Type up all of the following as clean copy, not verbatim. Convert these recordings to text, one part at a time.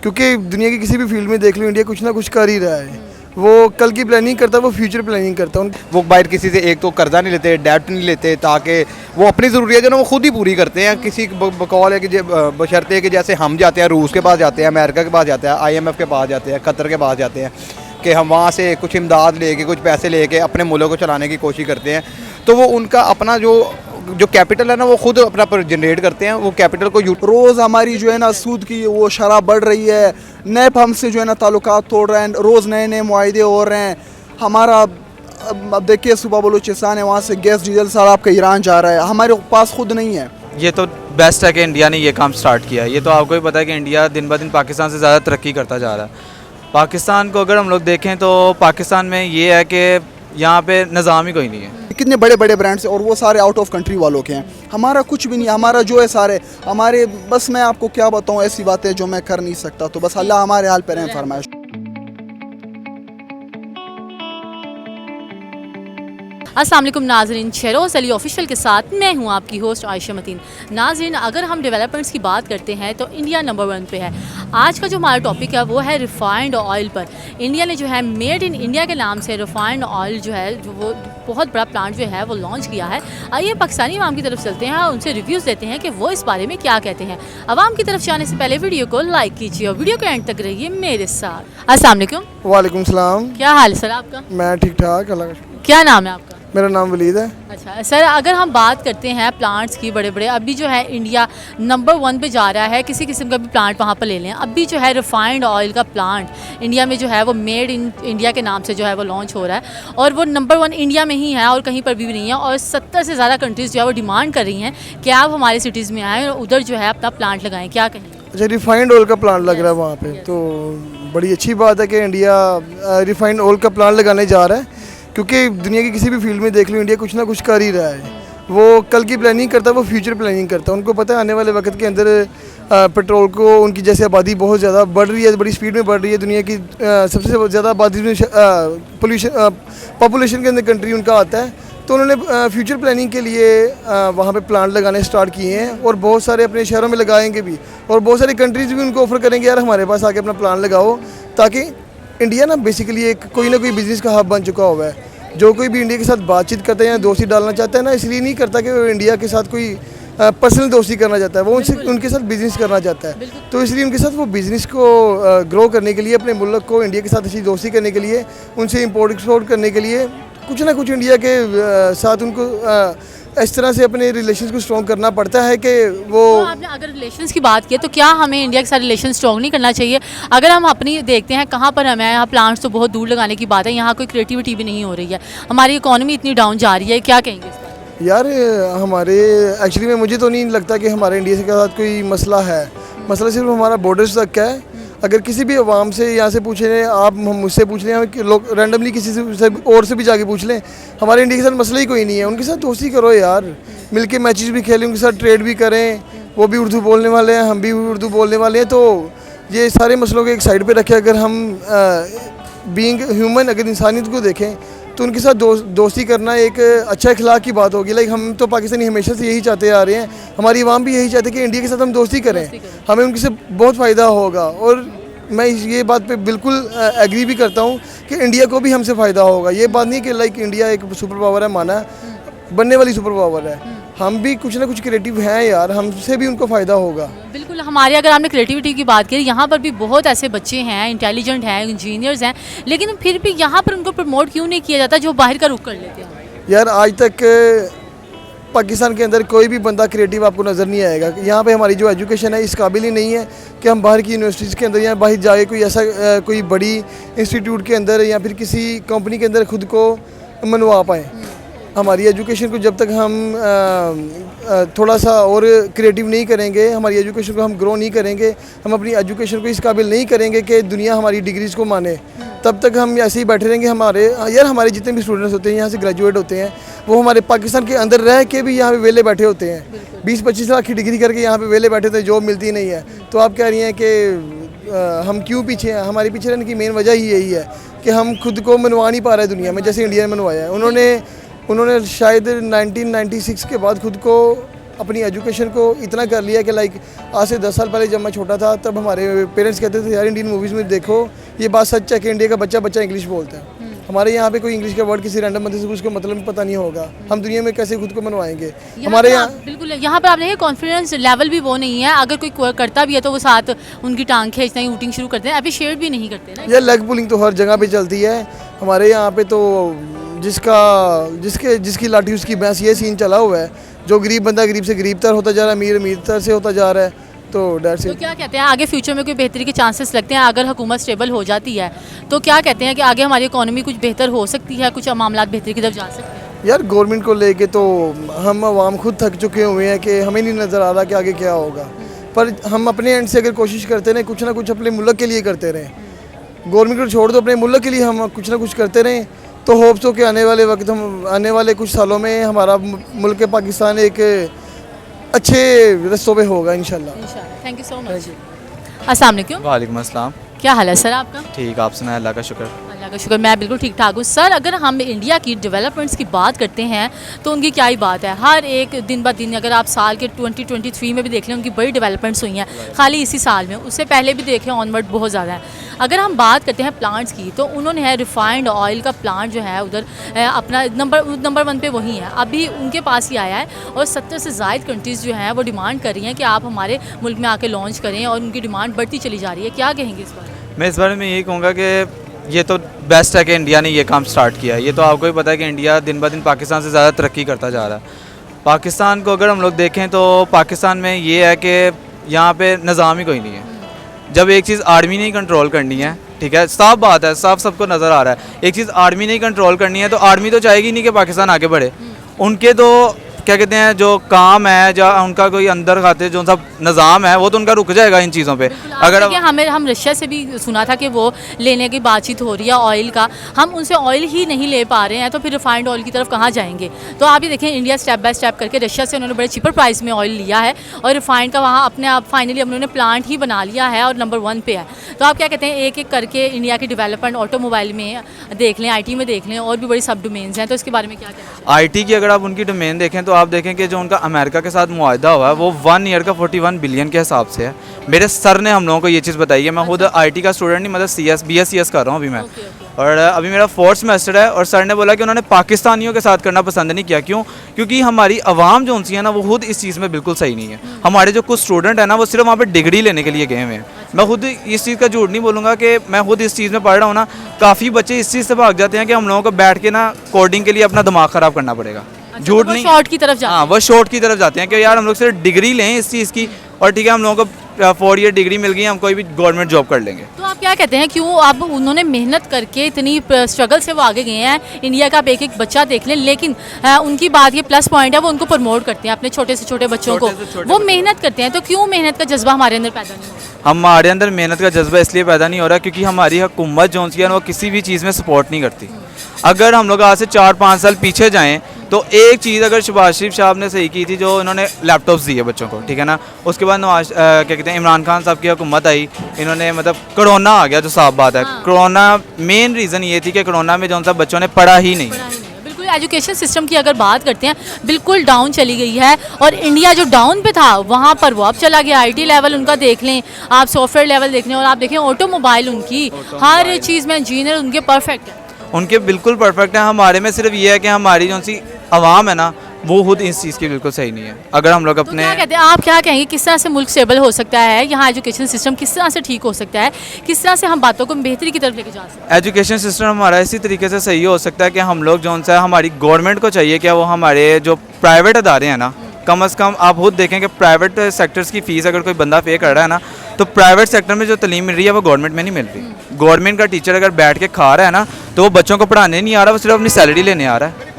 क्योंकि दुनिया की किसी भी फील्ड में देख लो, इंडिया कुछ ना कुछ कर ही रहा है। वो कल की प्लानिंग करता है, वो फ्यूचर प्लानिंग करता है। वो बाहर किसी से एक तो कर्जा नहीं लेते, डेब्ट नहीं लेते, ताकि वो अपनी ज़रूरियात जो ना वो खुद ही पूरी करते हैं। किसी बकौल है कि बशर्ते कि जैसे हम जाते हैं रूस के पास जाते हैं, अमेरिका के पास जाते हैं, IMF के पास जाते हैं, कतर के पास जाते हैं कि हम वहाँ से कुछ इमदाद लेके, कुछ पैसे लेके अपने मुल्क को चलाने की कोशिश करते हैं। तो वो उनका अपना जो कैपिटल है ना, वो खुद अपना जनरेट करते हैं। वो कैपिटल को रोज़ हमारी जो है ना सूद की वो शरह बढ़ रही है, नए हमसे जो है ना ताल्लुकात तोड़ रहे हैं, रोज़ नए नए मुआहदे हो रहे हैं। हमारा अब देखिए सूबा बलूचिस्तान है, वहाँ से गैस डीजल सारा आपका ईरान जा रहा है, हमारे पास खुद नहीं है। ये तो बेस्ट है कि इंडिया ने ये काम स्टार्ट किया। ये तो आपको ही पता है कि इंडिया दिन ब दिन पाकिस्तान से ज़्यादा तरक्की करता जा रहा है। पाकिस्तान को अगर हम लोग देखें तो पाकिस्तान में ये है कि यहाँ पे निज़ाम ही कोई नहीं है। कितने बड़े बड़े ब्रांड्स हैं और वो सारे आउट ऑफ कंट्री वालों के हैं। हमारा कुछ भी नहीं, हमारा जो है सारे हमारे, बस मैं आपको क्या बताऊँ, ऐसी बातें जो मैं कर नहीं सकता। तो बस अल्लाह हमारे हाल पर रहम फरमाए। अस्सलाम वालेकुम नाज़रीन, शहरोज़ अली ऑफिशियल के साथ मैं हूं आपकी होस्ट आयशा मतीन। नाज़रीन, अगर हम डेवलपमेंट्स की बात करते हैं तो इंडिया नंबर 1 पे है। आज का जो हमारा टॉपिक है वो है रिफ़ाइंड ऑयल पर। इंडिया ने जो है मेड इन इंडिया के नाम से रिफ़ाइंड ऑयल जो है वो बहुत बड़ा प्लांट जो है वो लॉन्च किया है। आइए पाकिस्तानी अवाम की तरफ चलते हैं और उनसे रिव्यूज़ लेते हैं कि वो इस बारे में क्या कहते हैं। अवाम की तरफ जाने से पहले वीडियो को लाइक कीजिए और वीडियो के एंड तक रहिए मेरे साथ। अस्सलाम वालेकुम। वालेकुम सलाम। क्या हाल है सर आपका? मैं ठीक ठाक, अल्लाह का शुक्र। क्या नाम है आपका? मेरा नाम वलीद है। अच्छा सर, अगर हम बात करते हैं प्लांट्स की, बड़े बड़े अभी जो है इंडिया नंबर 1 पे जा रहा है। किसी किस्म का भी प्लांट वहाँ पर ले लें, अभी जो है रिफ़ाइंड ऑयल का प्लांट इंडिया में जो है वो मेड इन इंडिया के नाम से जो है वो लॉन्च हो रहा है और वो नंबर 1 इंडिया में ही है और कहीं पर भी नहीं है। और 70 से ज़्यादा कंट्रीज़ जो है वो डिमांड कर रही हैं कि आप हमारे सिटीज़ में आएँ और उधर जो है अपना प्लांट लगाएँ। क्या कहेंगे? अच्छा, रिफाइंड ऑयल का प्लांट लग रहा है वहाँ पे, तो बड़ी अच्छी बात है कि इंडिया रिफाइंड ऑयल का प्लांट लगाने जा रहा है। क्योंकि दुनिया की किसी भी फील्ड में देख लो, इंडिया कुछ ना कुछ कर ही रहा है। वो कल की प्लानिंग करता है, वो फ्यूचर प्लानिंग करता है। उनको पता है आने वाले वक्त के अंदर पेट्रोल को, उनकी जैसे आबादी बहुत ज़्यादा बढ़ रही है, बड़ी स्पीड में बढ़ रही है। दुनिया की सबसे ज़्यादा आबादी में पॉपुलेशन के अंदर कंट्री उनका आता है। तो उन्होंने फ्यूचर प्लानिंग के लिए वहाँ पे प्लांट लगाने स्टार्ट किए हैं और बहुत सारे अपने शहरों में लगाएंगे भी और बहुत सारी कंट्रीज़ भी उनको ऑफ़र करेंगे, यार हमारे पास आके अपना प्लान लगाओ, ताकि इंडिया ना बेसिकली एक कोई ना कोई बिज़नेस का हब बन चुका हुआ है। जो कोई भी इंडिया के साथ बातचीत करता है या दोस्ती डालना चाहता है ना, इसलिए नहीं करता कि वो इंडिया के साथ कोई पर्सनल दोस्ती करना चाहता है, वो उनके साथ बिज़नेस करना चाहता है। तो इसलिए उनके साथ वो बिज़नेस को ग्रो करने के लिए, अपने मुल्क को इंडिया के साथ अच्छी दोस्ती करने के लिए, उनसे इंपोर्ट एक्सपोर्ट करने के लिए कुछ ना कुछ इंडिया के साथ उनको इस तरह से अपने रिलेशंस को स्ट्रॉन्ग करना पड़ता है कि वो। तो आपने अगर रिलेशंस की बात की तो क्या हमें इंडिया के साथ रिलेशन स्ट्रॉन्ग नहीं करना चाहिए? अगर हम अपनी देखते हैं कहाँ पर हमें, यहाँ प्लांट्स तो बहुत दूर लगाने की बात है, यहाँ कोई क्रिएटिविटी भी नहीं हो रही है, हमारी इकोनॉमी इतनी डाउन जा रही है, क्या कहेंगे इस पर? यार हमारे एक्चुअली में मुझे तो नहीं लगता कि हमारे इंडिया के साथ कोई मसला है। मसला सिर्फ हमारा बॉर्डर्स तक का है। अगर किसी भी अवाम से यहाँ से पूछ लें, आप मुझसे पूछ लें, कि लोग रैंडमली किसी से और से भी जाके पूछ लें, हमारे इंडिया के साथ मसला ही कोई नहीं है। उनके साथ दोस्ती करो यार, मिलके मैचेस भी खेलें, उनके साथ ट्रेड भी करें। वो भी उर्दू बोलने वाले हैं, हम भी उर्दू बोलने वाले हैं। तो ये सारे मसलों को एक साइड पे रखें। अगर हम बीइंग ह्यूमन, अगर इंसानियत को देखें तो उनके साथ दोस्ती करना एक अच्छा इखलाक की बात होगी। लाइक हम तो पाकिस्तानी हमेशा से यही चाहते आ रहे हैं, हमारी अवाम भी यही चाहते हैं कि इंडिया के साथ हम दोस्ती करें, हमें उनके से बहुत फ़ायदा होगा। और मैं ये बात पे बिल्कुल एग्री भी करता हूँ कि इंडिया को भी हमसे फ़ायदा होगा। ये बात नहीं कि लाइक इंडिया एक सुपर पावर है, माना बनने वाली सुपर पावर है, हम भी कुछ ना कुछ क्रिएटिव हैं यार, हमसे भी उनको फ़ायदा होगा। बिल्कुल, हमारे अगर आपने क्रिएटिविटी की बात की, यहाँ पर भी बहुत ऐसे बच्चे हैं, इंटेलिजेंट हैं, इंजीनियर्स हैं, लेकिन फिर भी यहाँ पर उनको प्रमोट क्यों नहीं किया जाता जो बाहर का रुख कर लेते हैं? यार आज तक पाकिस्तान के अंदर कोई भी बंदा क्रिएटिव आपको नज़र नहीं आएगा। यहाँ पे हमारी जो एजुकेशन है इस काबिल ही नहीं है कि हम बाहर की यूनिवर्सिटीज़ के अंदर या बाहर जाके कोई ऐसा कोई बड़ी इंस्टीट्यूट के अंदर या फिर किसी कंपनी के अंदर खुद को मनवा पाएँ। हमारी एजुकेशन को जब तक हम थोड़ा सा और क्रिएटिव नहीं करेंगे, हमारी एजुकेशन को हम ग्रो नहीं करेंगे, हम अपनी एजुकेशन को इस काबिल नहीं करेंगे कि दुनिया हमारी डिग्रीज़ को माने, तब तक हम ऐसे ही बैठे रहेंगे। हमारे जितने भी स्टूडेंट्स होते हैं यहाँ से ग्रेजुएट होते हैं, वो हमारे पाकिस्तान के अंदर रह के भी यहाँ पे वेले बैठे होते हैं, 20-25 लाख की डिग्री करके यहाँ पे वेले बैठे होते हैं, जॉब मिलती नहीं है। तो आप कह रही हैं कि हम क्यों पीछे हैं? हमारे पीछे रहने की मेन वजह ही यही है कि हम खुद को मनवा नहीं पा रहे दुनिया में, जैसे इंडिया ने मनवाया है। उन्होंने शायद 1996 के बाद खुद को अपनी एजुकेशन को इतना कर लिया कि लाइक आज से 10 साल पहले जब मैं छोटा था तब हमारे पेरेंट्स कहते थे यार इंडियन मूवीज़ में देखो ये बात सच है कि इंडिया का बच्चा इंग्लिश बोलता है। हमारे यहाँ पे कोई इंग्लिश का वर्ड किसी रैंडम बंदे से उसको मतलब पता नहीं होगा, हम दुनिया में कैसे खुद को मनवाएंगे। हमारे यहाँ बिल्कुल यहाँ पर आप देखिए कॉन्फिडेंस लेवल भी वो नहीं है, अगर कोई करता भी है तो वो साथ उनकी टांग खींचना ही ऊटिंग शुरू करते हैं, अप्रिशिएट भी नहीं करते ना। यह लेग पुलिंग तो हर जगह पे चलती है हमारे यहाँ पे, तो जिसकी लाठी उसकी भैंस, ये सीन चला हुआ है। जो गरीब बंदा गरीब से गरीब तर होता जा रहा है, अमीर अमीर तर से होता जा रहा है। तो डेट्स तो इट। क्या कहते हैं आगे फ्यूचर में कोई बेहतरी के चांसेस लगते हैं अगर हुकूमत स्टेबल हो जाती है तो क्या कहते हैं कि आगे हमारी इकोनॉमी कुछ बेहतर हो सकती है, कुछ मामला बेहतरी की तरफ जा सकते हैं? यार गवर्नमेंट को लेके तो हम आवाम खुद थक चुके हुए हैं कि हमें नहीं नज़र आ रहा कि आगे क्या होगा, पर हम अपने एंड से अगर कोशिश करते रहें, कुछ ना कुछ अपने मुल्क के लिए करते रहें, गवर्नमेंट को छोड़ दो, अपने मुल्क के लिए हम कुछ ना कुछ करते रहें, तो होप्स हो कि आने वाले कुछ सालों में हमारा मुल्क पाकिस्तान एक अच्छे रस्तों पे होगा इंशाल्लाह। Thank you so much. अस्सलाम वालेकुम। वालेकुम अस्सलाम। क्या हाल है सर आपका? ठीक, आप सुनाए? अल्लाह का शुक्र। अल्लाह का शुक्र, मैं बिल्कुल ठीक ठाक हूँ। सर अगर हम इंडिया की डेवलपमेंट्स की बात करते हैं तो उनकी क्या ही बात है, हर एक दिन ब दिन अगर आप साल के 2023 में भी देख लें उनकी बड़ी डेवलपमेंट्स हुई हैं, खाली इसी साल में, उससे पहले भी देखें ऑनवर्ड बहुत ज़्यादा है। अगर हम बात करते हैं प्लांट्स की तो उन्होंने है रिफाइंड ऑयल का प्लांट जो है उधर अपना नंबर 1 पे वही है, अभी उनके पास ही आया है और 70 से ज़ायद कंट्रीज़ जो हैं वो डिमांड कर रही हैं कि आप हमारे मुल्क में आके लॉन्च करें और उनकी डिमांड बढ़ती चली जा रही है। क्या कहेंगे इस बारे में? मैं इस बारे में यही कहूँगा कि ये तो बेस्ट है कि इंडिया ने ये काम स्टार्ट किया है। ये तो आपको ही पता है कि इंडिया दिन ब दिन पाकिस्तान से ज़्यादा तरक्की करता जा रहा है। पाकिस्तान को अगर हम लोग देखें तो पाकिस्तान में ये है कि यहाँ पे निज़ाम ही कोई नहीं है। जब एक चीज़ आर्मी ने ही कंट्रोल करनी है, ठीक है, साफ बात है, साफ सबको नज़र आ रहा है, एक चीज़ आर्मी ने ही कंट्रोल करनी है तो आर्मी तो चाहेगी नहीं कि पाकिस्तान आगे बढ़े। उनके तो क्या कहते हैं जो काम है, जो उनका कोई अंदर खाते जो सा निज़ाम है वो तो उनका रुक जाएगा इन चीज़ों पे। अगर हम रशिया से भी सुना था कि वो लेने की बातचीत हो रही है ऑयल का, हम उनसे ऑयल ही नहीं ले पा रहे हैं तो फिर रिफाइंड ऑयल की तरफ कहाँ जाएंगे? तो आप ये देखें इंडिया स्टेप बाय स्टेप करके रशिया से उन्होंने बड़े चीपर प्राइस में ऑयल लिया है और रिफाइंड का वहाँ अपने आप फाइनली उन्होंने प्लांट ही बना लिया है और नंबर 1 पे है। तो आप क्या कहते हैं एक एक करके इंडिया की डेवलपमेंट ऑटोमोबाइल में देख लें, IT में देख लें, और भी बड़ी सब डोमेन्स हैं, तो इसके बारे में क्या कहना चाहिए? IT की अगर आप उनकी डोमेन देखें तो आप देखें कि जो उनका अमेरिका के साथ मुआहदा हुआ है वो 1 ईयर का 41 बिलियन के हिसाब से है। मेरे सर ने हम लोगों को ये चीज़ बताई है। मैं खुद IT का स्टूडेंट नहीं, मतलब BSc कर रहा हूँ अभी मैं, और अभी मेरा 4th सेमेस्टर है। और सर ने बोला कि उन्होंने पाकिस्तानियों के साथ करना पसंद नहीं किया। क्यों? क्योंकि हमारी आवाम जो उनसी है ना वो खुद इस चीज़ में बिल्कुल सही नहीं है। हमारे जो कुछ स्टूडेंट है ना वो सिर्फ वहाँ पे डिग्री लेने के लिए गए हुए हैं। मैं खुद इस चीज़ का झूठ नहीं बोलूँगा कि मैं खुद इस चीज़ में पढ़ रहा हूँ ना, काफ़ी बच्चे इस चीज़ से भाग जाते हैं कि हम लोगों को बैठ के ना कोडिंग के लिए अपना दिमाग ख़राब करना पड़ेगा। झूठ नहीं, शॉर्ट की तरफ जाते हैं। हाँ, वो शॉर्ट की तरफ जाते हैं कि यार हम लोग सिर्फ डिग्री लें इस चीज़ की और ठीक है हम लोगों को 4 ईयर डिग्री मिल गई, हम कोई भी गवर्नमेंट जॉब कर लेंगे। तो आप क्या कहते हैं क्यों अब उन्होंने मेहनत करके इतनी स्ट्रगल से वो आगे गए हैं, इंडिया का आप एक एक बच्चा देख लें, लेकिन उनकी बात ये प्लस पॉइंट है वो उनको प्रमोट करते हैं अपने छोटे से छोटे बच्चों को, वो मेहनत करते हैं। तो क्यों मेहनत का जज्बा हमारे अंदर पैदा नहीं होता? हमारे अंदर मेहनत का जज्बा इसलिए पैदा नहीं हो रहा क्योंकि हमारी हुकूमत जो है वो किसी भी चीज़ में सपोर्ट नहीं करती। अगर हम लोग आज से 4-5 साल पीछे जाएं तो एक चीज़ अगर शहबाज शरीफ साहब ने सही की थी, जो इन्होंने लैपटॉप्स दिए बच्चों को, ठीक है ना, उसके बाद नवाज क्या कहते हैं इमरान खान साहब की हुकूमत आई, इन्होंने मतलब कोरोना आ गया, जो साफ बात है। कोरोना मेन रीज़न ये थी कि कोरोना में जो सा बच्चों ने पढ़ा ही नहीं। बिल्कुल एजुकेशन सिस्टम की अगर बात करते हैं बिल्कुल डाउन चली गई है, और इंडिया जो डाउन पे था वहाँ पर वो अब चला गया। IT लेवल उनका देख लें, आप सॉफ्टवेयर लेवल देख लें, और आप देखें ऑटोमोबाइल उनकी हर चीज़ में इंजीनियर उनके परफेक्ट है, उनके बिल्कुल परफेक्ट है। हमारे में सिर्फ ये है कि हमारी जो सी आवाम है ना वो खुद इस चीज़ की बिल्कुल सही नहीं है। अगर हम लोग अपने क्या कहते हैं, आप क्या कहेंगे किस तरह से मुल्क स्टेबल हो सकता है, यहाँ एजुकेशन सिस्टम किस तरह से ठीक हो सकता है, किस तरह से हम बातों को बेहतरी की तरफ लेके जा सकते हैं? एजुकेशन सिस्टम हमारा इसी तरीके से सही हो सकता है कि हम लोग जो सा हमारी गवर्नमेंट को चाहिए कि वो हमारे जो प्राइवेट अदारे हैं ना, कम से कम आप खुद देखें कि प्राइवेट सेक्टर्स की फ़ीस अगर कोई बंदा पे कर रहा है ना, तो प्राइवेट सेक्टर में जो तालीम मिल रही है वो गवर्नमेंट में नहीं मिल रही। गवर्नमेंट का टीचर अगर बैठ के खा रहा है ना तो वो बच्चों को पढ़ाने नहीं आ रहा, वो सिर्फ अपनी सैलरी लेने आ रहा है।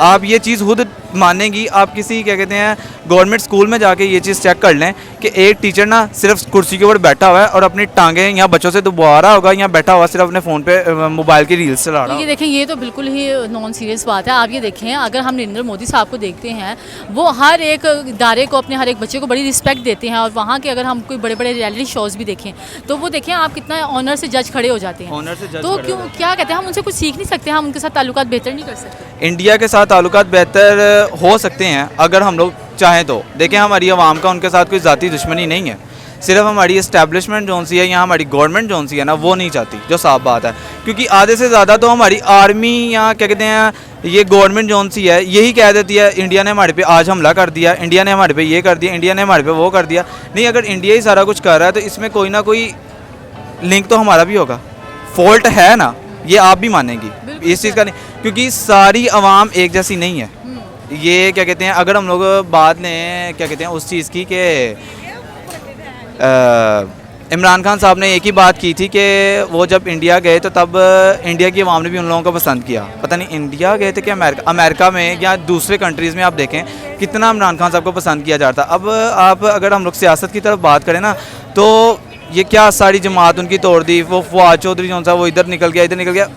आप ये चीज़ खुद मानेंगी, आप किसी क्या कहते हैं गवर्नमेंट स्कूल में जाके ये चीज़ चेक कर लें कि एक टीचर ना सिर्फ कुर्सी के ऊपर बैठा हुआ है और अपनी टांगें यहाँ बच्चों से दबा रहा होगा, यहाँ बैठा हुआ सिर्फ अपने फ़ोन पे मोबाइल की रील्स चला रहा है। ये देखें, ये तो बिल्कुल ही नॉन सीरियस बात है। आप ये देखें, अगर हम नरेंद्र मोदी साहब को देखते हैं, वो हर एक इदारे को, अपने हर एक बच्चे को बड़ी रिस्पेक्ट देते हैं, और वहाँ के अगर हम कोई बड़े बड़े रियलिटी शोज़ भी देखें तो वो देखें आप कितना ऑनर से जज खड़े हो जाते हैं। ऑनर से जज तो क्यों, क्या कहते हैं, हम उनसे कुछ सीख नहीं सकते? हम उनके साथ ताल्लुकात बेहतर नहीं कर सकते? इंडिया के साथ ताल्लुकात बेहतर हो सकते हैं अगर हम लोग चाहें तो देखें, हमारी आवाम का उनके साथ कोई ज़ाती दुश्मनी नहीं है, सिर्फ हमारी इस्टेब्लिशमेंट जो सी है या हमारी गवर्नमेंट जो सी है ना वो नहीं चाहती, जो साफ बात है। क्योंकि आधे से ज़्यादा तो हमारी आर्मी या क्या कहते हैं ये गवर्नमेंट जो सी है यही कह देती है इंडिया ने हमारे पे आज हमला कर दिया, इंडिया ने हमारे पे ये कर दिया, इंडिया ने हमारे पे वो कर दिया। नहीं, अगर इंडिया ही सारा कुछ कर रहा है तो इसमें कोई ना कोई लिंक तो हमारा भी होगा, फॉल्ट है ना, ये आप भी मानेंगी इस चीज़ का। नहीं, क्योंकि सारी आवाम एक जैसी नहीं है। ये क्या कहते हैं, अगर हम लोग बाद में क्या कहते हैं उस चीज़ की कि इमरान खान साहब ने एक ही बात की थी कि वो जब इंडिया गए तो तब इंडिया की आवाम ने भी उन लोगों को पसंद किया। पता नहीं इंडिया गए थे कि अमेरिका में या दूसरे कंट्रीज़ में, आप देखें कितना इमरान खान साहब को पसंद किया जाता। अब आप अगर हम लोग सियासत की तरफ बात करें ना तो ये क्या सारी जमात उनकी तोड़ दी, वो फवाद चौधरी जो सा वो इधर निकल गया, इधर निकल गया,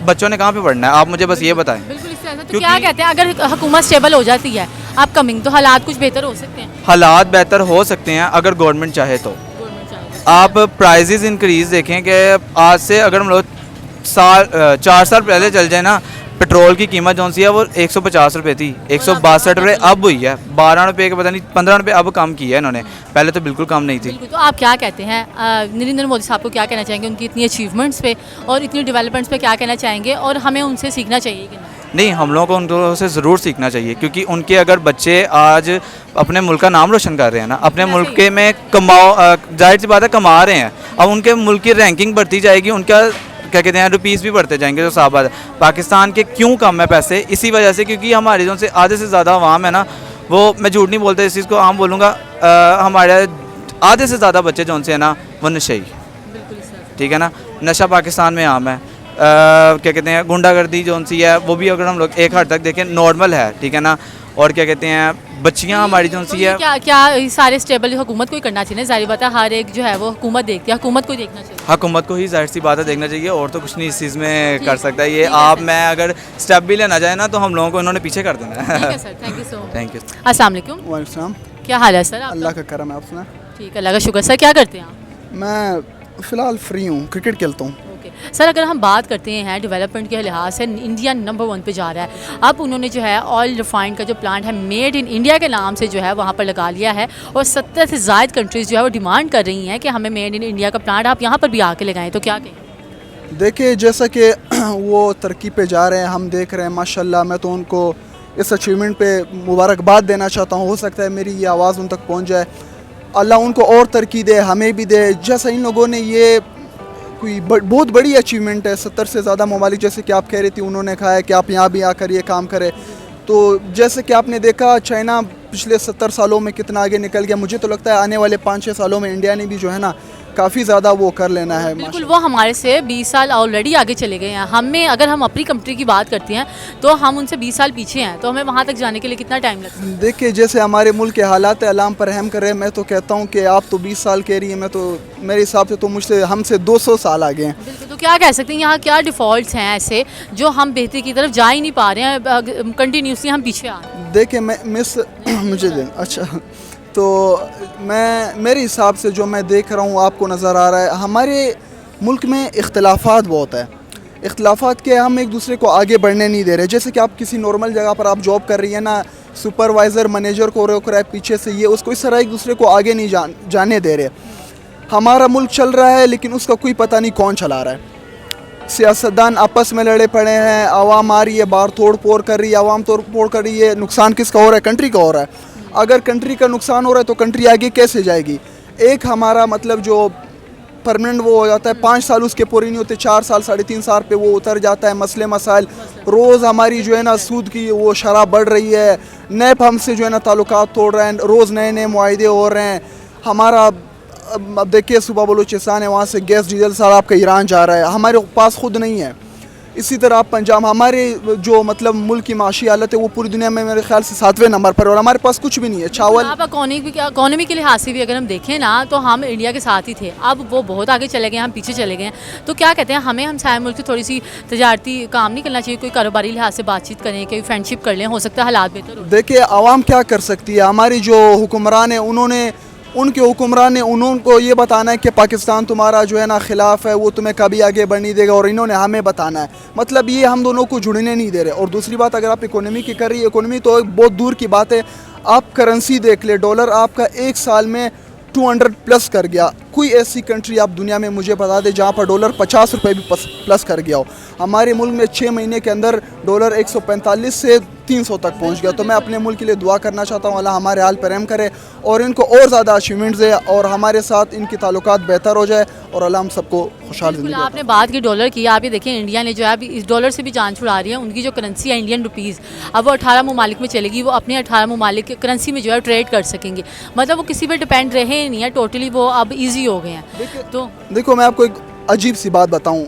बच्चों ने कहाँ पे पढ़ना है, आप मुझे बस ये बताएं। बिल्कुल इससे ऐसा तो क्या कहते हैं, अगर हुकूमत स्टेबल हो जाती है अपकमिंग तो हालात कुछ बेहतर हो सकते हैं। हालात बेहतर हो सकते हैं अगर गवर्नमेंट चाहे तो। आप प्राइजेस इंक्रीज़ देखें कि आज से अगर हम लोग 4 साल पहले चल जाए ना, पेट्रोल की कीमत जो सी है वो 150 रुपये थी, 162 रुपये अब हुई है, 12 रुपये के पता नहीं 15 रुपये अब कम किया है इन्होंने, पहले तो बिल्कुल कम नहीं थी। बिल्कुल, तो आप क्या कहते हैं नरेंद्र मोदी साहब को क्या कहना चाहेंगे उनकी इतनी अचीवमेंट्स पे और इतनी डेवलपमेंट्स पे क्या कहना चाहेंगे, और हमें उनसे सीखना चाहिए कि नहीं, हम लोगों को उन लोगों से ज़रूर सीखना चाहिए, क्योंकि उनके अगर बच्चे आज अपने मुल्क का नाम रोशन कर रहे हैं ना, अपने मुल्क के में जाहिर सी बात है कमा रहे हैं, अब उनके मुल्क की रैंकिंग बढ़ती जाएगी, उनका क्या कहते हैं रुपीज़ भी बढ़ते जाएंगे, जो साफ बात है। पाकिस्तान के क्यों कम है पैसे, इसी वजह से क्योंकि हमारे जो से आधे से ज़्यादा अवाम है ना, वो मैं झूठ नहीं बोलता इस चीज़ को, आम बोलूँगा, हमारे आधे से ज़्यादा बच्चे जो से है ना वो नशे, ठीक है ना, नशा पाकिस्तान में आम है। क्या कहते हैं गुंडागर्दी जो सी है वो भी अगर हम लोग एक हद तक देखें नॉर्मल है, ठीक है ना, और क्या कहते हैं बच्चियां हमारी जो सी है, क्या क्या सारे स्टेबल हुकूमत को ही करना चाहिए, जाहिर बात है हर एक जो है वो हुकूमत देखती है, हुकूमत को ही देखना चाहिए, हुकूमत को ही जाहिर सी बात है देखना चाहिए, और तो कुछ नहीं इस चीज़ में कर सकता है। ये आप मैं अगर स्टेप भी लेना चाहे ना तो हम लोगों को इन्होंने पीछे कर देना है। ठीक है sir, thank you so much. Thank you. अस्सलाम वालेकुम, वालेकुम, क्या हाल है सर आपका? अल्लाह का करम है। आप सुना? ठीक है, अल्लाह का शुक्र। सर क्या करते हैं आप? मैं फ़िलहाल फ्री हूँ, क्रिकेट खेलता हूँ। ओके सर, अगर हम बात करते हैं डेवलपमेंट के लिहाज से इंडिया नंबर 1 पे जा रहा है। अब उन्होंने जो है ऑयल रिफाइंड का जो प्लांट है मेड इन इंडिया के नाम से जो है वहाँ पर लगा लिया है, और 70 से ज़ायद कंट्रीज़ जो है वो डिमांड कर रही हैं कि हमें मेड इन इंडिया का प्लांट आप यहाँ पर भी आके लगाएं, तो क्या कहें? देखिए, जैसा कि वो तरक्की पे जा रहे हैं, हम देख रहे हैं माशाल्लाह। मैं तो उनको इस अचीवमेंट पे मुबारकबाद देना चाहता हूँ। हो सकता है मेरी ये आवाज़ उन तक पहुँच जाए, अल्लाह उनको और तरक्की दे, हमें भी दे। जैसा इन लोगों ने ये कोई बहुत बड़ी अचीवमेंट है, 70 से ज़्यादा ममालिक, जैसे कि आप कह रही थी, उन्होंने कहा है कि आप यहाँ भी आकर ये काम करें। तो जैसे कि आपने देखा चाइना पिछले 70 सालों में कितना आगे निकल गया, मुझे तो लगता है आने वाले 5-6 सालों में इंडिया ने भी जो है ना काफ़ी ज़्यादा वो कर लेना है। बिल्कुल, वो हमारे से 20 साल ऑलरेडी आगे चले गए हैं। हमें अगर हम अपनी कंट्री की बात करते हैं तो हम उनसे 20 साल पीछे हैं, तो हमें वहाँ तक जाने के लिए कितना टाइम लगता है? देखिए, जैसे हमारे मुल्क के हालात है, अल्लाह हम पर रहम करे। मैं तो कहता हूँ कि आप तो 20 साल कह रही हैं, मैं तो मेरे हिसाब से तो मुझसे हमसे 200 साल आगे हैं। बिल्कुल, तो क्या कह सकते हैं यहाँ क्या डिफ़ॉल्ट्स हैं ऐसे जो हम बेहतरी की तरफ जा ही नहीं पा रहे हैं, कंटिन्यूसली हम पीछे आ रहे हैं? देखिए, मैं मिस मुझे दें अच्छा, तो मैं मेरे हिसाब से जो मैं देख रहा हूँ आपको नज़र आ रहा है, हमारे मुल्क में इख्तलाफात बहुत है। इख्तलाफात के हम एक दूसरे को आगे बढ़ने नहीं दे रहे। जैसे कि आप किसी नॉर्मल जगह पर आप जॉब कर रही है ना, सुपरवाइज़र मैनेजर को रोक रहा है पीछे से, ये उसको इस तरह एक दूसरे को आगे नहीं जाने दे रहे। हमारा मुल्क चल रहा है लेकिन उसका कोई पता नहीं कौन चला रहा है। सियासतदान आपस में लड़े पड़े हैं, आवाम आ रही है बाहर तोड़ फोड़ कर रही है, आवाम तोड़ फोड़ कर रही है। नुकसान किसका हो रहा है? कंट्री का हो रहा है। अगर कंट्री का नुकसान हो रहा है तो कंट्री आगे कैसे जाएगी? एक हमारा मतलब जो परमानेंट वो हो जाता है, 5 साल उसके पूरे नहीं होते, 4 साल 3.5 साल पे वो उतर जाता है। मसले मसाइल रोज़ हमारी जो है ना सूद की वो शरह बढ़ रही है, नैब हमसे जो है ना ताल्लुकात तोड़ रहे हैं, रोज़ नए नए मुआहदे हो रहे हैं। हमारा अब देखिए सुबह बलूचिस्तान है, वहाँ से गैस डीजल सारा आपका ईरान जा रहा है, हमारे पास खुद नहीं है। इसी तरह आप पंजाब, हमारे जो मतलब मुल्क की माशी हालत है वो पूरी दुनिया में मेरे ख्याल से 7वें नंबर पर, और हमारे पास कुछ भी नहीं है। चावल आप इकोनॉमी के लिहाज से भी अगर हम देखें ना तो हम इंडिया के साथ ही थे, अब वो बहुत आगे चले गए, हम पीछे चले गए हैं। तो क्या कहते हैं हमें हम सारे मुल्क से थोड़ी सी तजारती काम नहीं करना चाहिए, कोई कारोबारी लिहाज से बातचीत करें, कोई फ्रेंडशिप कर लें, हो सकता है हालात बेहतर हो। देखिए, आवाम क्या कर सकती है? हमारी जो हुक्मरान है उनके हुक्मरान ने उनको ये बताना है कि पाकिस्तान तुम्हारा जो है ना ख़िलाफ़ है, वो तुम्हें कभी आगे बढ़ने देगा, और इन्होंने हमें बताना है। मतलब ये हम दोनों को जुड़ने नहीं दे रहे। और दूसरी बात, अगर आप इकोनॉमी की कर रही है, इकोनॉमी तो एक बहुत दूर की बात है। आप करेंसी देख ले, डॉलर आपका एक साल में 200 प्लस कर गया। कोई ऐसी कंट्री आप दुनिया में मुझे बता दे जहाँ पर डॉलर 50 रुपये भी प्लस कर गया हो। हमारे मुल्क में 6 महीने के अंदर डॉलर 145 से 300 तक पहुँच गया। तो मैं अपने मुल्क के लिए दुआ करना चाहता हूँ, अल्लाह हमारे हाल पर रहम करे और इनको और ज़्यादा अचीवमेंट्स दे और हमारे साथ इनकी ताल्लुकात बेहतर हो जाए और अल्लाह हम सबको खुशहाल बिल्कुल, ज़िंदगी आपने बात की डॉलर की। आप ये देखें इंडिया ने जो है अभी इस डॉलर से भी जान छुड़ा रही है। उनकी जो करेंसी है इंडियन रुपीज़, अब वो 18 ममालिक में चलेगी। वो अपने 18 ममालिक की करेंसी में जो है ट्रेड कर सकेंगे। मतलब वो किसी पे डिपेंड रहे ही नहीं है, टोटली वो अब ईजी हो गए हैं। तो देखो मैं आपको एक अजीब सी बात बताऊं,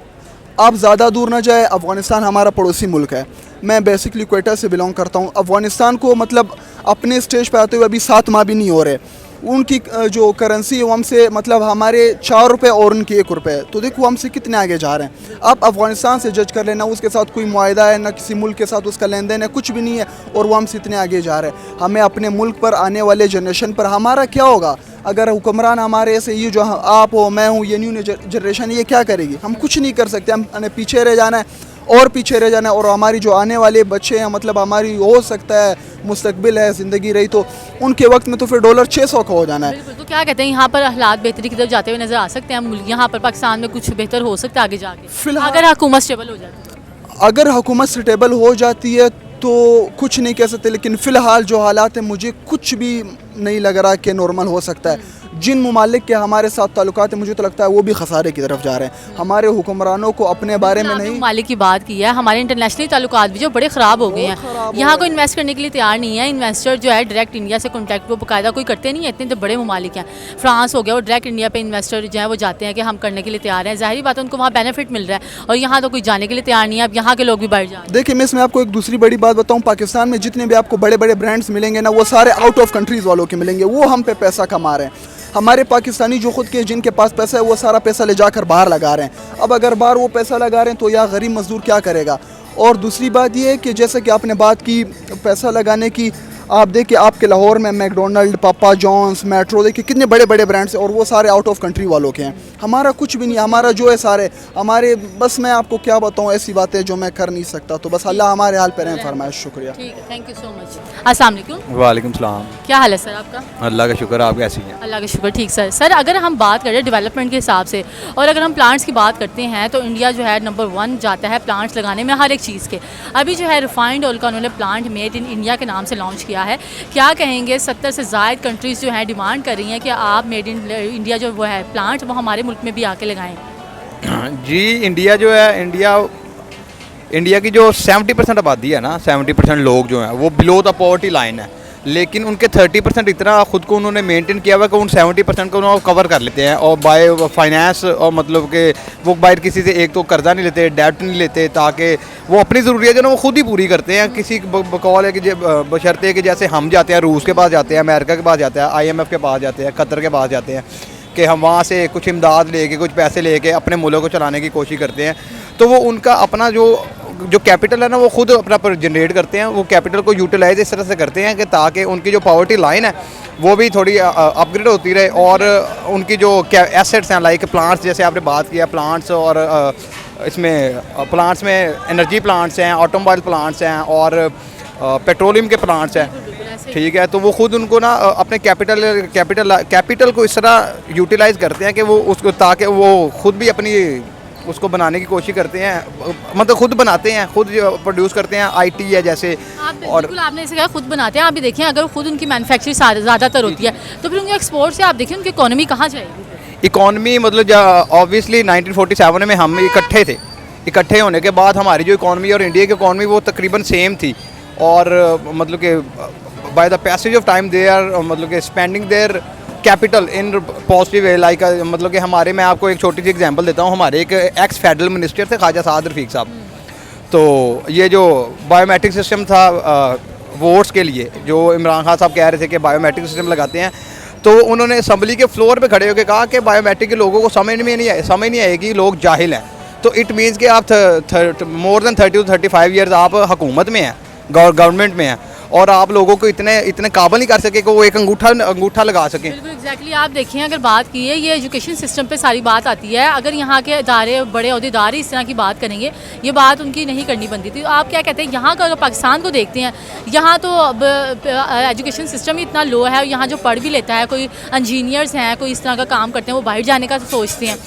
आप ज़्यादा दूर ना जाए, अफ़गानिस्तान हमारा पड़ोसी मुल्क है। मैं बेसिकली क्वेटा से बिलोंग करता हूं। अफ़गानिस्तान को मतलब अपने स्टेज पे आते हुए अभी 7 माह भी नहीं हो रहे। उनकी जो करेंसी है वो हमसे मतलब हमारे 4 रुपये और उनकी 1 रुपये, तो देखो हमसे कितने आगे जा रहे हैं। आप अफ़गानिस्तान से जज कर लेना, उसके साथ कोई मुआहदा है ना, किसी मुल्क के साथ उसका लेन देन है, कुछ भी नहीं है और वो हमसे इतने आगे जा रहे हैं। हमें अपने मुल्क पर, आने वाले जनरेशन पर हमारा क्या होगा अगर हुक्मरान हमारे ऐसे, ये जो आप हो, मैं हूँ, ये न्यू जनरेशन ये क्या करेगी? हम कुछ नहीं कर सकते। हमें पीछे रह जाना है और पीछे रह जाना है और हमारी जो आने वाले बच्चे हैं, मतलब हमारी हो सकता है मुस्तकबिल है, ज़िंदगी रही तो उनके वक्त में तो फिर डॉलर 600 का हो जाना है। बिल्कुल, तो क्या कहते हैं यहाँ पर हालात बेहतरी की तरफ जाते हुए नज़र आ सकते हैं हम? यहाँ पर पाकिस्तान में कुछ बेहतर हो सकता है आगे जाके फिलहाल अगर हुकूमत स्टेबल हो जाती है? अगर हुकूमत स्टेबल हो जाती है तो कुछ नहीं कह सकते, लेकिन फ़िलहाल जो हालात हैं मुझे कुछ भी नहीं लग रहा कि नॉर्मल हो सकता है। जिन ममालिक के हमारे साथ ताल्लुकात हैं मुझे तो लगता है वो भी खसारे की तरफ जा रहे हैं। हमारे हुक्मरानों को अपने बारे में नहीं, ममालिक की बात की है, हमारे इंटरनेशनल ताल्लुकात भी जो बड़े ख़राब हो गए हैं। यहाँ को इन्वेस्ट करने के लिए तैयार नहीं है। इन्वेस्टर जो है डायरेक्ट इंडिया से कॉन्टैक्ट वो बाकायदा कोई करते नहीं है। इतने तो बड़े ममालिक हैं, फ्रांस हो गया, वो डायरेक्ट इंडिया पे इन्वेस्टर जो है वो जाते हैं कि हम करने के लिए तैयार हैं। ज़ाहिर बात है उनको वहाँ बेनिफिट मिल रहा है और यहाँ तो कोई जाने के लिए तैयार नहीं है। अब यहाँ के लोग भी बढ़ जा रहे हैं। देखिए मैं इसमें आपको एक दूसरी बड़ी बात बताऊं, पाकिस्तान में जितने भी आपको बड़े बड़े ब्रांड्स मिलेंगे ना, वो सारे आउट ऑफ कंट्रीज़ वालों के मिलेंगे। वो हम पे पैसा कमा रहे हैं। हमारे पाकिस्तानी जो खुद के जिनके पास पैसा है वो सारा पैसा ले जाकर बाहर लगा रहे हैं। अब अगर बाहर वो पैसा लगा रहे हैं तो यहाँ गरीब मजदूर क्या करेगा? और दूसरी बात ये है कि जैसे कि आपने बात की पैसा लगाने की, आप देखिए आपके लाहौर में मैकडोनल्ड, पापा जॉन्स, मेट्रो, देखिए कितने बड़े बड़े ब्रांड्स हैं और वो सारे आउट ऑफ कंट्री वालों के हैं। हमारा कुछ भी नहीं, हमारा जो है सारे हमारे, बस मैं आपको क्या बताऊँ, ऐसी बातें जो मैं कर नहीं सकता। तो बस अल्लाह हमारे हाल पर रहम फरमाए। शुक्रिया। ठीक है, थैंक यू सो मच। अस्सलाम वालेकुम। वालेकुम सलाम। क्या हाल है सर आपका? अल्लाह का शुक्र, आप कैसी हैं? अल्लाह का शुक्र, ठीक सर। सर अगर हम बात करें डेवलपमेंट के हिसाब से और अगर हम प्लांट्स की बात करते हैं तो इंडिया जो है नंबर 1 जाता है प्लांट्स लगाने में, हर एक चीज़ के। अभी जो है रिफाइंड ऑयल का उन्होंने प्लांट मेड इन इंडिया के नाम से लॉन्च किया है। क्या कहेंगे, 70 से ज़ायद कंट्रीज़ जो हैं डिमांड कर रही हैं कि आप मेड इन इंडिया जो वो है प्लांट वो हमारे मुल्क में भी आके लगाएं। जी, इंडिया जो है, इंडिया की जो 70% आबादी है ना, 70% लोग जो हैं वो बिलो द पॉवर्टी लाइन है, लेकिन उनके 30% इतना खुद को उन्होंने मेंटेन किया हुआ है कि उन 70% को उन्होंने कवर कर लेते हैं और बाय फाइनेंस, और मतलब कि वो बाहर किसी से एक तो कर्जा नहीं लेते, डेट नहीं लेते, ताकि वो अपनी ज़रूरियात जो ना वो खुद ही पूरी करते हैं। किसी बकौल है कि बशर्ते कि जैसे हम जाते हैं रूस के पास जाते हैं, अमेरिका के पास जाते हैं, IMF के पास जाते हैं, कतर के पास जाते हैं कि हम वहाँ से कुछ इमदाद लेके, कुछ पैसे लेके अपने मुल्क को चलाने की कोशिश करते हैं। तो वो उनका अपना जो कैपिटल है ना वो खुद अपना जनरेट करते हैं। वो कैपिटल को यूटिलाइज इस तरह से करते हैं कि ताकि उनकी जो पॉवर्टी लाइन है वो भी थोड़ी अपग्रेड होती रहे और उनकी जो एसेट्स हैं, लाइक प्लांट्स, जैसे आपने बात किया प्लांट्स, और इसमें प्लांट्स में एनर्जी प्लांट्स हैं, ऑटोमोबाइल प्लांट्स हैं और पेट्रोलियम के प्लांट्स हैं, ठीक है। तो वो खुद उनको ना अपने कैपिटल को इस तरह यूटिलाइज करते हैं कि वो उसको, ताकि वो खुद भी अपनी उसको बनाने की कोशिश करते हैं, मतलब खुद बनाते हैं, खुद प्रोड्यूस करते हैं। IT है जैसे, और बिल्कुल आपने इसे कहा खुद बनाते हैं। आप भी देखिए अगर खुद उनकी मैन्युफैक्चरिंग ज़्यादातर होती है तो फिर उनके एक्सपोर्ट से आप देखिए उनकी इकोनॉमी कहाँ जाएगी? इकॉनमी मतलब ऑब्वियसली 1947 में हम इकट्ठे थे। इकट्ठे होने के बाद हमारी जो इकॉनमी और इंडिया की इकॉनमी वो तकरीबन सेम थी और मतलब कि by the passage of time they are मतलब कि spending their capital in positive way, like मतलब कि हमारे, मैं आपको एक छोटी सी एग्जांपल देता हूँ। हमारे एक एक्स फेडरल मिनिस्टर थे ख्वाजा साद रफीक साहब। तो ये जो बायोमेट्रिक सिस्टम था वोट्स के लिए, जो इमरान खान साहब कह रहे थे कि बायोमेट्रिक सिस्टम लगाते हैं, तो उन्होंने असम्बली के फ्लोर पे खड़े होकर कहा कि बायोमेट्रिक के लोगों को समझ नहीं आएगी, लोग जाहिल हैं। तो इट मीन्स कि आप मोर देन 30 to 35 ईयर्स आप हुकूमत में हैं, गवर्नमेंट में हैं और आप लोगों को इतने इतने काबिल नहीं कर सके कि वो एक अंगूठा लगा सकें। बिल्कुल एग्जैक्टली आप देखिए, अगर बात की है ये एजुकेशन सिस्टम पे सारी बात आती है। अगर यहाँ के इदारे बड़े अहदेदार इस तरह की बात करेंगे, ये बात उनकी नहीं करनी बनती थी। तो आप क्या कहते हैं, यहाँ का अगर पाकिस्तान को देखते हैं, यहाँ तो अब एजुकेशन सिस्टम ही इतना लो है। यहाँ जो पढ़ भी लेता है, कोई इंजीनियर्स हैं, कोई इस तरह का काम करते हैं, वो बाहर जाने का सोचते हैं।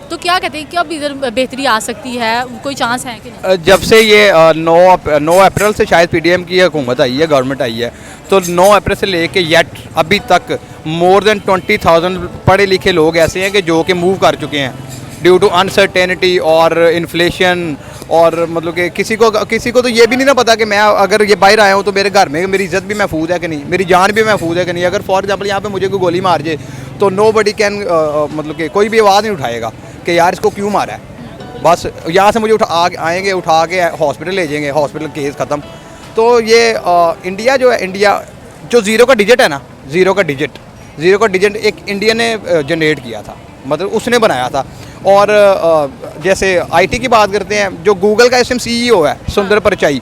तो क्या कहते हैं, कब इधर बेहतरी आ सकती है, कोई चांस है कि नहीं? जब से ये 9 अप्रैल से शायद पीडीएम की हुकूमत आई है, गवर्नमेंट आई है, तो 9 अप्रैल से लेके येट अभी तक मोर देन 20,000 पढ़े लिखे लोग ऐसे हैं कि जो कि मूव कर चुके हैं ड्यू टू अनसर्टेनिटी और इन्फ्लेशन। और मतलब कि किसी को तो ये भी नहीं ना पता कि मैं अगर ये बाहर आया हूँ तो मेरे घर में मेरी इज्जत भी महफूज है कि नहीं, मेरी जान भी महफूज है कि नहीं। अगर फॉर एग्जांपल यहाँ पे मुझे कोई गोली मार जाए तो नो बडी कैन मतलब कि कोई भी आवाज़ नहीं उठाएगा कि यार इसको क्यों मारा है। बस यहाँ से मुझे उठा के हॉस्पिटल ले जाएंगे, हॉस्पिटल केस ख़त्म। तो ये इंडिया जो है, इंडिया जो ज़ीरो का डिजिट है ना, ज़ीरो का डिजिट एक इंडिया ने जनरेट किया था, मतलब उसने बनाया था। और जैसे आईटी की बात करते हैं, जो गूगल का इसमें सीईओ है सुंदर पिचाई,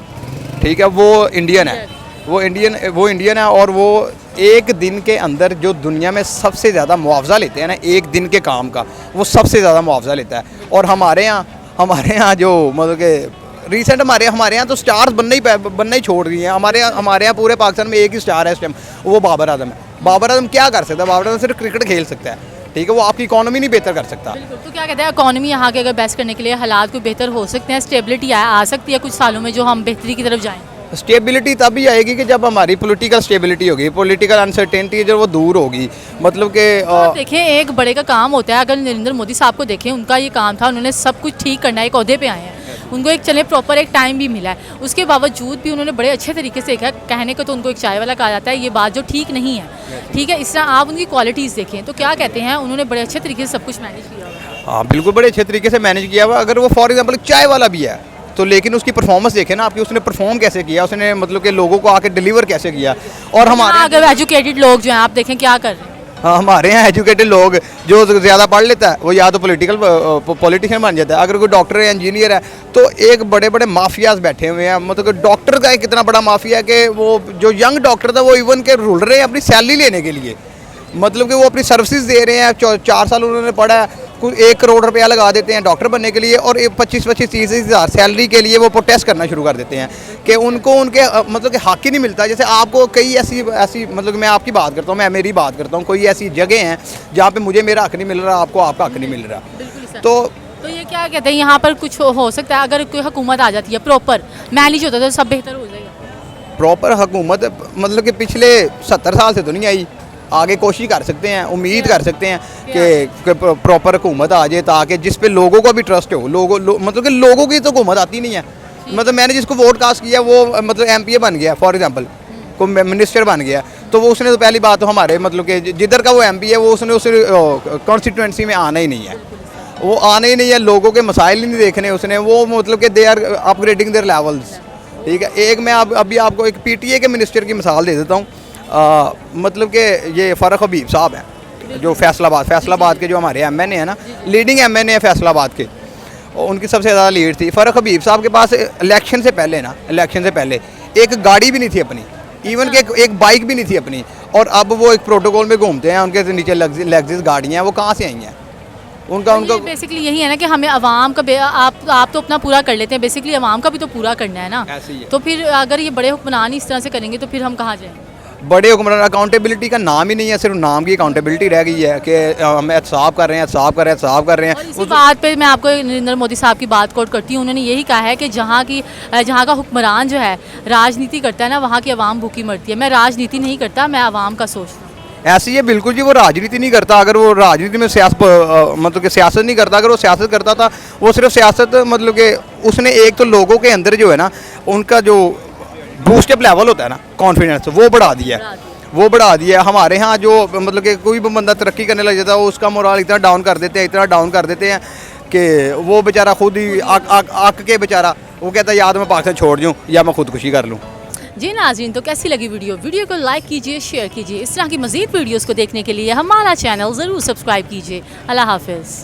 ठीक है, वो इंडियन है, वो इंडियन है। और वो एक दिन के अंदर जो दुनिया में सबसे ज़्यादा मुआवजा लेते हैं ना, एक दिन के काम का, वो सबसे ज़्यादा मुआवजा लेता है। और हमारे यहाँ जो मतलब कि रिसेंट हमारे यहाँ तो स्टार्स बनना ही छोड़ रही हैं। हमारे यहाँ पूरे पाकिस्तान में एक ही स्टार है इस टाइम, वो बाबर आजम है। बाबर आजम क्या कर सकता है? बाबर आजम सिर्फ क्रिकेट खेल सकता है, ठीक है, वो आपकी इकोनॉमी नहीं बेहतर कर सकता। बिल्कुल। तो क्या कहते हैं, इकोनॉमी यहाँ के अगर बेस्ट करने के लिए हालात को बेहतर हो सकते हैं, स्टेबिलिटी आ सकती है कुछ सालों में, जो हम बेहतरी की तरफ जाएँ? स्टेबिलिटी तभी आएगी कि जब हमारी पॉलिटिकल स्टेबिलिटी होगी, पॉलिटिकल अनसर्टेनिटी जब वो दूर होगी। मतलब कि देखें, एक बड़े का काम होता है। अगर नरेंद्र मोदी साहब को देखें, उनका ये काम था, उन्होंने सब कुछ ठीक करना है, एक ओहदे पे आए हैं, उनको एक चले प्रॉपर एक टाइम भी मिला है, उसके बावजूद भी उन्होंने बड़े अच्छे तरीके से देखा। कहने को तो उनको एक चाय वाला कहा जाता है, ये बात जो ठीक नहीं है, ठीक है। इस तरह आप उनकी क्वालिटीज़ देखें तो क्या कहते हैं, उन्होंने बड़े अच्छे तरीके से सब कुछ मैनेज किया हुआ। हाँ बिल्कुल, बड़े अच्छे तरीके से मैनेज किया हुआ। अगर वो फॉर एग्जांपल चाय वाला भी है तो लेकिन उसकी परफॉर्मेंस देखें ना आपकी, उसने परफॉर्म कैसे किया, उसने मतलब कि लोगों को आके डिलीवर कैसे किया। और हमारे अगर एजुकेटेड लोग जो हैं, आप देखें क्या कर रहे हैं। हाँ, हमारे यहाँ एजुकेटेड लोग जो ज़्यादा पढ़ लेता है वो या तो पॉलिटिशियन बन जाता है। अगर कोई डॉक्टर है, इंजीनियर है, तो एक बड़े बड़े माफियाज बैठे हुए हैं। मतलब कि डॉक्टर का एक इतना बड़ा माफिया है कि वो जो यंग डॉक्टर था वो इवन के रुल रहे हैं अपनी सैलरी लेने के लिए। मतलब कि वो अपनी सर्विसेज दे रहे हैं, 4 साल उन्होंने पढ़ा है, कुछ 1 करोड़ रुपया लगा देते हैं डॉक्टर बनने के लिए, और 25-30 हज़ार सैलरी के लिए वो प्रोटेस्ट करना शुरू कर देते हैं कि उनको उनके मतलब कि हक ही नहीं मिलता। जैसे आपको कई ऐसी मतलब कि मैं आपकी बात करता हूँ, मैं मेरी बात करता हूँ, कोई ऐसी जगह हैं जहाँ पे मुझे मेरा हक नहीं मिल रहा, आपको आपका हक नहीं मिल रहा। तो ये क्या कहते हैं, यहाँ पर कुछ हो सकता है, अगर कोई हुकूमत आ जाती है प्रॉपर मैनेज होता है तो सब बेहतर हो जाएगा। प्रॉपर हुकूमत मतलब कि पिछले 70 साल से तो नहीं आई, आगे कोशिश कर सकते हैं, उम्मीद कर सकते हैं कि प्रॉपर हुकूमत आ जाए, ताकि जिस पे लोगों को भी ट्रस्ट हो। मतलब कि लोगों की तो हुकूमत आती नहीं है। मतलब मैंने जिसको वोट कास्ट किया वो मतलब एमपीए बन गया, फॉर एग्जांपल को मिनिस्टर बन गया, तो वो उसने तो पहली बात तो हमारे मतलब कि जिधर का वो एमपी है वो उसने उस कॉन्स्टिट्यूंसी में आना ही नहीं है, वो आना ही नहीं है, लोगों के मसाइल ही नहीं देखने उसने। वो मतलब कि they are upgrading their levels, ठीक है। एक मैं अभी आपको एक पीटीए के मिनिस्टर की मिसाल दे देता हूँ। मतलब कि ये फ़ारूक हबीब साहब हैं जो फैसलाबाद के जो हमारे एमएनए हैं ना, लीडिंग एमएनए है फैसलाबाद के, उनकी सबसे ज़्यादा लीड थी। फ़ारूक हबीब साहब के पास इलेक्शन से पहले एक गाड़ी भी नहीं थी अपनी, इवन के एक बाइक भी नहीं थी अपनी, और अब वो एक प्रोटोकॉल में घूमते हैं, उनके नीचे लेग्जिस गाड़ियाँ हैं, वो कहाँ से आई हैं? उनका बेसिकली यही है ना कि हमें आवाम का आप तो अपना पूरा कर लेते हैं, बेसिकली आवाम का भी तो पूरा करना है ना। तो फिर अगर ये बड़े हुक्मरान इस तरह से करेंगे तो फिर हम कहाँ जाएंगे? बड़े हुक्मरान, अकाउंटेबिलिटी का नाम ही नहीं है, सिर्फ नाम की अकाउंटेबिलिटी रह गई है कि हम एहतसाब कर रहे हैं। और इसी बात पे मैं आपको नरेंद्र मोदी साहब की बात कोट करती हूँ। उन्होंने यही कहा है कि जहाँ का हुक्मरान जो है राजनीति करता है ना, वहाँ की आवाम भूखी मरती है। मैं राजनीति नहीं करता, मैं आवाम का सोचता हूँ। ऐसी है बिल्कुल जी, वो राजनीति नहीं करता। अगर वो राजनीति में मतलब कि सियासत नहीं करता, अगर वो सियासत करता था, वो सिर्फ सियासत मतलब कि उसने एक तो लोगों के अंदर जो है ना, उनका जो बूस्टअप लेवल होता है ना, कॉन्फिडेंस, वो बढ़ा दिया है। हमारे यहाँ जो मतलब कि कोई भी बंदा तरक्की करने लग जाता है, उसका मोरल इतना डाउन कर देते हैं कि वो बेचारा खुद ही आक के बेचारा वो कहता है या तो मैं पाकिस्तान छोड़ दूँ या मैं खुदकुशी कर लूँ। जी नाज़रीन, तो कैसी लगी वीडियो को लाइक कीजिए, शेयर कीजिए। इस तरह की मज़ीद वीडियोज़ को देखने के लिए हमारा चैनल ज़रूर सब्सक्राइब कीजिए। अल्लाह हाफ़िज़।